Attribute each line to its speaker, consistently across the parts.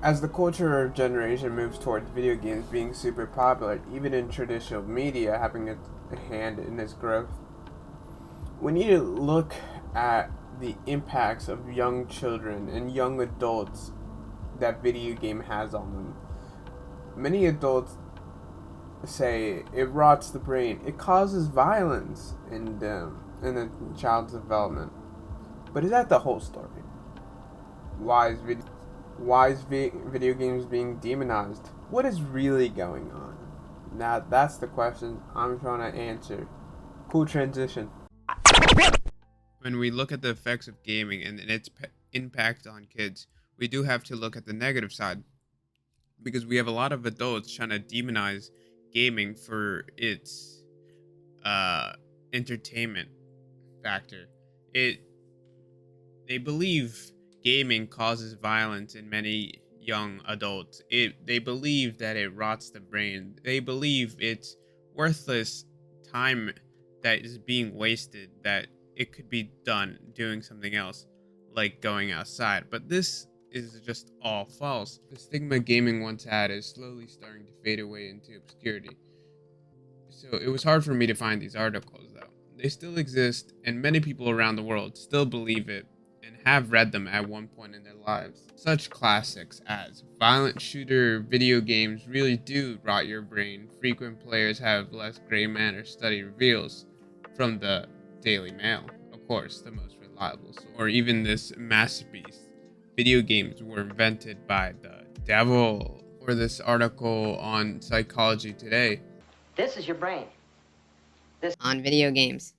Speaker 1: As the culture generation moves towards video games being super popular, even in traditional media having a hand in its growth, we need to look at the impacts of young children and young adults that video game has on them. Many adults say it rots the brain. It causes violence in a child's development. But is that the whole story? Why is video games being demonized? What is really going on? Now that's the question I'm trying to answer. Cool transition.
Speaker 2: When we look at the effects of gaming and its impact on kids, we do have to look at the negative side, because we have a lot of adults trying to demonize gaming for its entertainment factor. They believe gaming causes violence in many young adults. They believe that it rots the brain. They believe it's worthless time that is being wasted, that it could be done doing something else, like going outside. But this is just all false. The stigma gaming once had is slowly starting to fade away into obscurity. So it was hard for me to find these articles, though. They still exist, and many people around the world still believe it and have read them at one point in their lives. Such classics as violent shooter video games really do rot your brain. Frequent players have less gray matter, study reveals from the Daily Mail, of course, the most reliable source. Or even this masterpiece, video games were invented by the devil. Or this article on Psychology Today.
Speaker 3: This is your brain.
Speaker 4: On video games.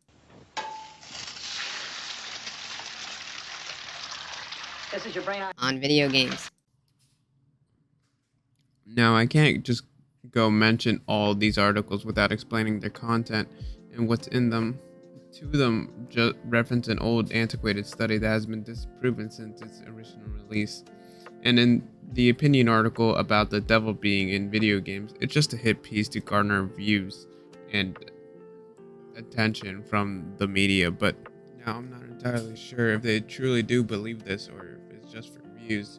Speaker 3: This is your brain
Speaker 4: On video games.
Speaker 2: Now, I can't just go mention all these articles without explaining their content and what's in them. Two of them just reference an old antiquated study that has been disproven since its original release. And in the opinion article about the devil being in video games, it's just a hit piece to garner views and attention from the media. But now I'm not entirely sure if they truly do believe this or if it's just for views.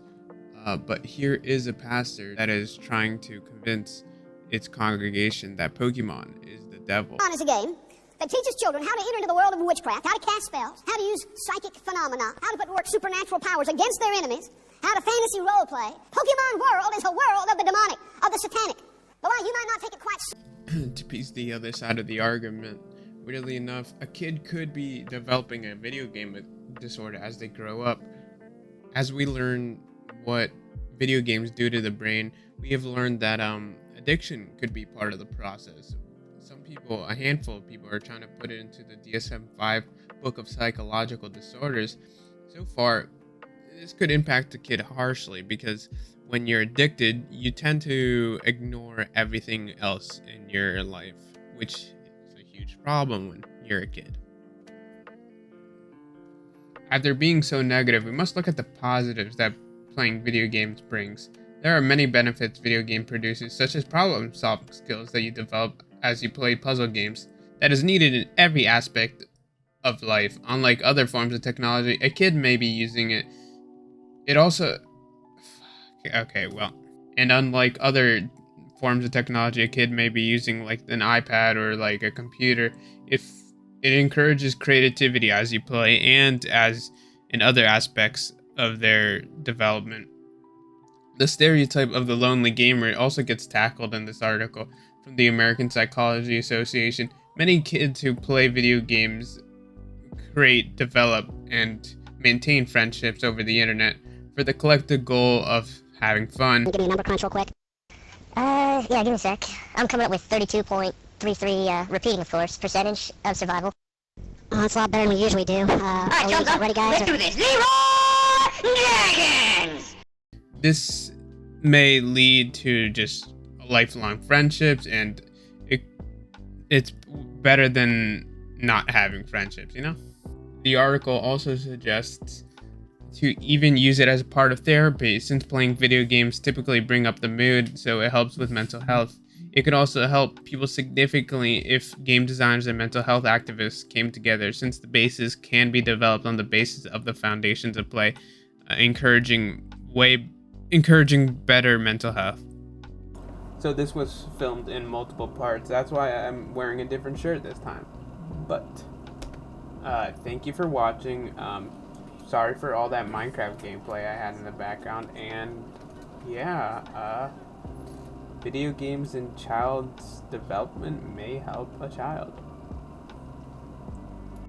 Speaker 2: But here is a pastor that is trying to convince its congregation that Pokemon is the devil.
Speaker 5: Pokemon is a game that teaches children how to enter into the world of witchcraft, how to cast spells, how to use psychic phenomena, how to put to work supernatural powers against their enemies, how to fantasy role play. Pokemon world is a world of the demonic, of the satanic. But while you might not take it quite
Speaker 2: To piece the other side of the argument, weirdly enough, a kid could be developing a video game disorder as they grow up. As we learn what video games do to the brain, we have learned that addiction could be part of the process. Some people, a handful of people, are trying to put it into the DSM-5 book of psychological disorders. So far, this could impact the kid harshly, because when you're addicted, you tend to ignore everything else in your life, which is a huge problem when you're a kid. After being so negative, we must look at the positives that playing video games brings. There are many benefits video game produces, such as problem-solving skills that you develop as you play puzzle games, that is needed in every aspect of life. Unlike other forms of technology, a kid may be using it. It also... And unlike other forms of technology, a kid may be using like an iPad or like a computer. If it encourages creativity as you play and as in other aspects of their development. The stereotype of the lonely gamer also gets tackled in this article from the American Psychology Association. Many kids who play video games create, develop, and maintain friendships over the internet for the collective goal of having fun.
Speaker 5: Give me a number crunch real quick.
Speaker 6: Yeah, give me a sec. I'm coming up with 32.33, repeating, of course, percentage of survival.
Speaker 5: Oh, that's a lot better than we usually do.
Speaker 6: Alright,
Speaker 5: are we
Speaker 6: Jones,
Speaker 5: ready, guys?
Speaker 6: let's do this. Leroy Dragons!
Speaker 2: This may lead to just lifelong friendships, and it's better than not having friendships, you know? The article also suggests to even use it as a part of therapy, since playing video games typically bring up the mood, so it helps with mental health. It could also help people significantly if game designers and mental health activists came together, since the basis can be developed on the basis of the foundations of play, encouraging way encouraging better mental health.
Speaker 1: So this was filmed in multiple parts. That's why I'm wearing a different shirt this time. But thank you for watching. Sorry for all that Minecraft gameplay I had in the background. And yeah, video games in child's development may help a child.